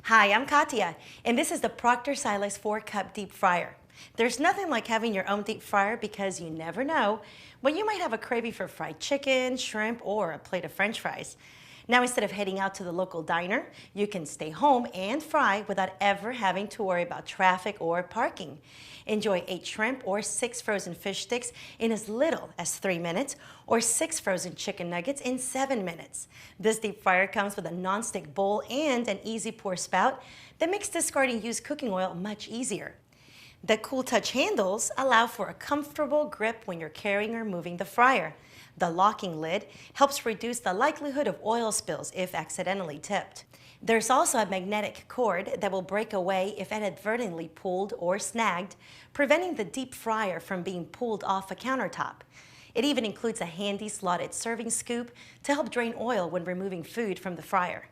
Hi, I'm Katya, and this is the Proctor Silex 4-cup deep fryer. There's nothing like having your own deep fryer because you never know when you might have a craving for fried chicken, shrimp, or a plate of French fries. Now, instead of heading out to the local diner, you can stay home and fry without ever having to worry about traffic or parking. Enjoy 8 shrimp or 6 frozen fish sticks in as little as 3 minutes, or 6 frozen chicken nuggets in 7 minutes. This deep fryer comes with a non-stick bowl and an easy pour spout that makes discarding used cooking oil much easier. The cool touch handles allow for a comfortable grip when you're carrying or moving the fryer. The locking lid helps reduce the likelihood of oil spills if accidentally tipped. There's also a magnetic cord that will break away if inadvertently pulled or snagged, preventing the deep fryer from being pulled off a countertop. It even includes a handy slotted serving scoop to help drain oil when removing food from the fryer.